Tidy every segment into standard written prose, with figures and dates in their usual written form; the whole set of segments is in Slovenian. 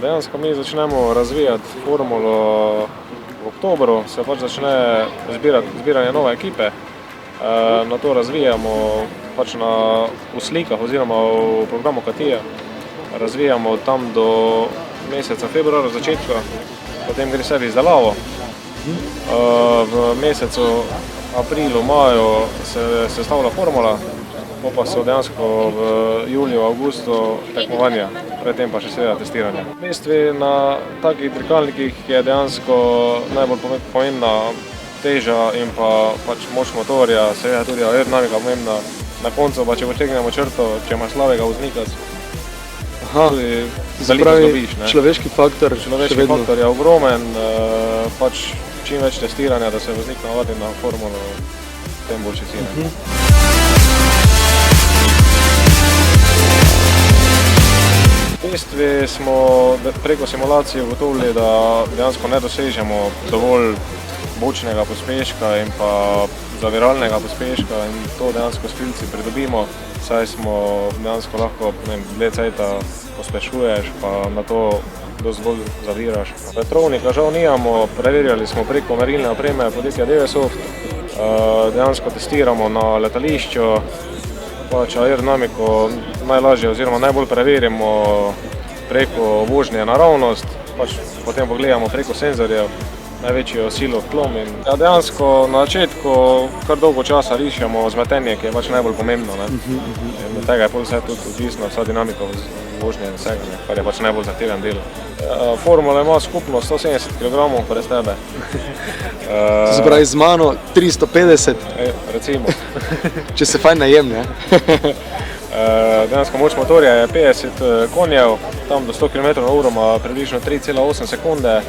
Dejansko mi začnemo razvijati formulo v oktobru, se pač začne zbiranje nove ekipe. Na to razvijamo pač v slikah oziroma v programu Katija. Razvijamo tam do meseca februarja začetka, potem gre vse v izdelavo. V mesecu aprilu, maju se sestavlja formula, pa so dejansko v juliju, avgustu tekmovanja, predtem pa še seveda testiranje. V bistvu na takih dirkalnikih je dejansko najbolj pomembna teža in pa pač moč motorja, seveda tudi aerodinamika pomembna. Na koncu pa če potegnemo črto, če imaš slabega voznika, tudi veliko zdobiš. Človeški faktor je ogromen, pač čim več testiranja, da se voznik navadi na formulo, tem boljši si. V bistvu smo preko simulacije ugotovili, da dejansko ne dosežemo dovolj bočnega pospeška in pa zaviralnega pospeška in to dejansko s filci pridobimo, saj smo dejansko lahko dlje cajta pospešuješ, pa na to dosti bolj zaviraš. Vetrovnika žal nijamo, preverjali smo preko merilne opreme podjetja Devesoft, dejansko testiramo na letališču, pač aerodinamiko najlažje oziroma najbolj preverimo preko vožnje naravnost, pač potem pogledamo preko senzorjev, največjo silo vklom in dejansko na začetku kar dolgo časa rišemo zmetenje, ki je pač najbolj pomembno. Od tega je vse tudi odvisno, vsa dinamika vožnje in vsega, kar je pač najbolj zahteven del. Formula ima skupno 170 kg brez tebe. To se pravi z mano 350? Recimo. Če se fajn najem, ne? Dejansko moč motorja je 50 konjev, tam do 100 km/h ima približno 3,8 sekunde.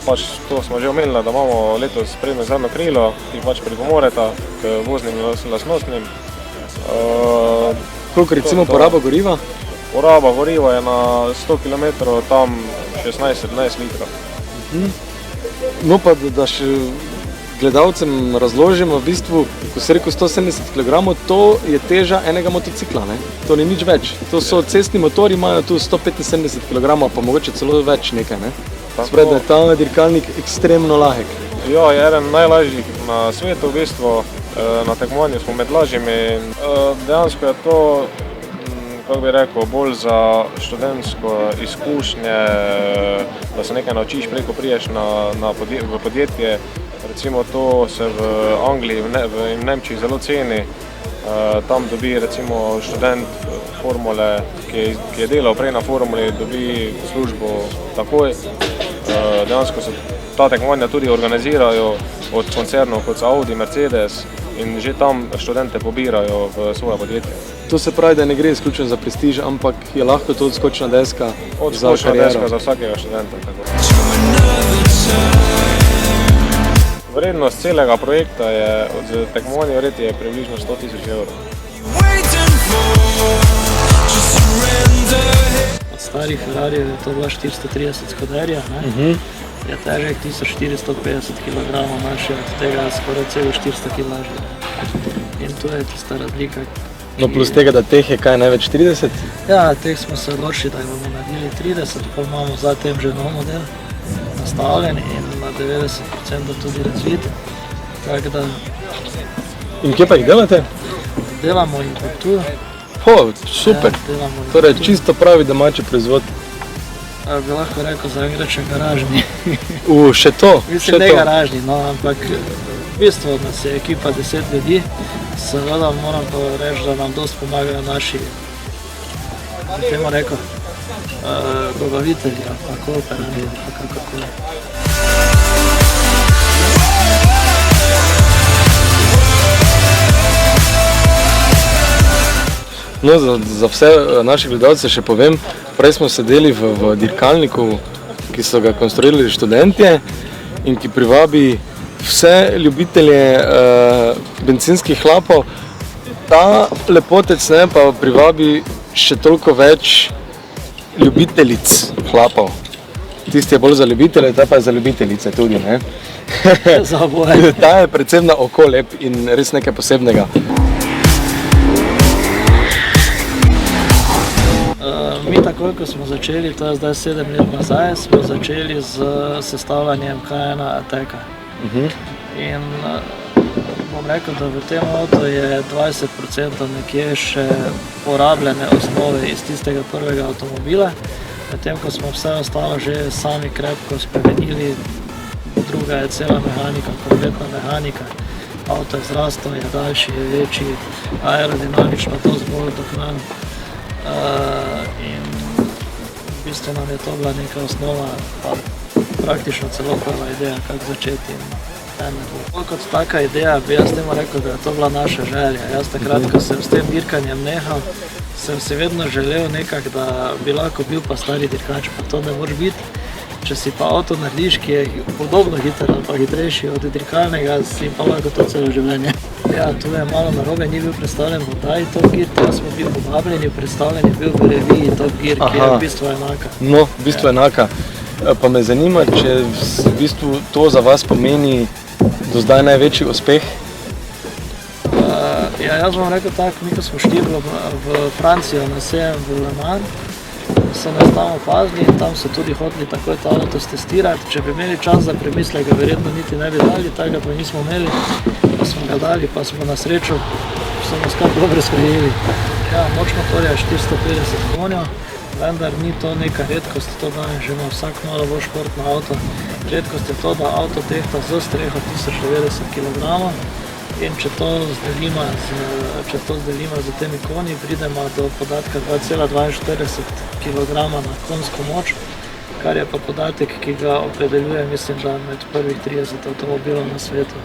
Pač to smo že omenili, da imamo letos prednjo in zadnjo krilo, ki pač pripomoreta k voznim lastnostim. Koliko recimo poraba goriva? Poraba goriva je na 100 km tam 16-17 litrov. No pa da še gledalcem razložimo, v bistvu, ko si rekel 170 kg, to je teža enega motocikla, ne? To ni nič več. To so cestni motori, imajo tu 175 kg, pa mogoče celo več nekaj, ne? Spred, da je ta dirkalnik ekstremno lahek. Ja, je eden najlažjih na svetu, v bistvu, na tekmovanju smo med lažjimi. Dejansko je to, kako bi rekel, bolj za študentsko izkušnje, da se nekaj naučiš, preko priješ v podjetje. Recimo to se v Angliji in Nemčiji zelo ceni. Tam dobi recimo študent formule, ki je delal prej na formuli, dobi službo takoj. Dejansko se ta tekmovanja tudi organizirajo od koncernov kot Audi, Mercedes in že tam študente pobirajo v svoje podjetje. To se pravi, da ne gre izključno za prestiž, ampak je lahko to odskočna deska za kariero. Odskočna deska za vsakega študenta. Vrednost celega projekta je od tekmovanja vrednosti je približno 100 000 evrov. Od starih Ferrarijev je to bila 430 Scuderia, je težek 1450 kg, manjši od tega skoraj celo 400 kg lažje. In to je tista razlika. No plus tega, da teh je kaj največ 30? Ja, teh smo se odločili, da bomo naredili 30, pa imamo zatem že nov model nastavljen in na 90% tudi razvit. Tako da... In kje pa jih delate? Delamo jih pa tu. Super! Torej čisto pravi domači proizvod. Bi lahko rekel za angleščan garažni. Še to? Mislim, ne garažni, no, ampak v bistvu nas je ekipa 10 ljudi. Seveda moram pa reči, da nam dosti pomagajo naši, temu rekel, dobavitelji, pa kooperanti, pa kakorkoli. No, za vse naše gledalce še povem, prej smo sedeli v dirkalniku, ki so ga konstruirali študentje in ki privabi vse ljubitelje bencinskih hlapov. Ta lepotec pa privabi še toliko več ljubiteljic hlapov. Tisti je bolj za ljubitelje, ta pa je za ljubiteljice tudi, ne? Za oboje. Ta je predvsem na oko lep in res nekaj posebnega. mi takoj, ko smo začeli, to je zdaj 7 let nazaj, smo začeli z sestavljanjem K1 Ateca. In bom rekel, da v tem avtu je 20% nekje še porabljene osnove iz tistega prvega avtomobila, medtem ko smo vse ostalo že sami krepko spremenili. Druga je cela mehanika, kompletna mehanika. Avto je zrastel, je daljši, je večji, aerodinamično to zbolj doknan. In v bistvu nam je to bila neka osnova, pa praktično celo prva ideja, kako začeti. Kot taka ideja bi jaz temu rekel, da je to bila naša želja. Jaz takrat, ko sem s tem dirkanjem nehal, sem si vedno želel nekako, da bi lahko bil pa stari dirkač, pa to ne moreš biti. Če si pa avto narediš, ki je podobno hiter ali pa hitrejši od dirkalnega, si pa lahko to celo življenje. Ja, tu je malo narobe, ni bil predstavljen v oddaji Top Gear, tam smo bili povabljeni, predstavljen je bil v reviji Top Gear, ki je v bistvu enaka. No, v bistvu enaka. Pa me zanima, če v bistvu to za vas pomeni do zdaj največji uspeh? Ja, jaz bom rekel tako, mi ko smo šli v Francijo na sejem v Le Mans, so nas tam opazili in tam so tudi hoteli takoj ta avto stestirati. Če bi imeli čas za premislek, ga verjetno niti ne bi dali, tega pa nismo imeli, pa smo ga dali, pa smo na srečo, so nas kar dobro sprejeli. Ja, moč motorja je 450 konjev, vendar ni to neka redkost, to danes že ima vsak malo bolj športno avto. Redkost je to, da avto tehta z streho 1090 kg. In če to zdelimo z temi konji, pridemo do podatka 2,42 kg na konjsko moč, kar je pa podatek, ki ga opredeljuje, mislim, da med prvih 30 avtomobilov na svetu.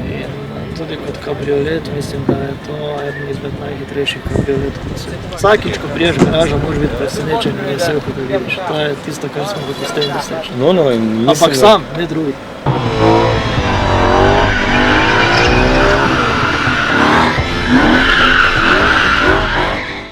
In tudi kot kabriolet, mislim, da je to eden izmed najhitrejših kabrioletov na svetu. Vsakič, ko priješ v garažo, moraš biti presenečen in vesel, ko ga vidiš. To je tisto, kar smo ga postavili doseči. No, ampak sam, ne drugi.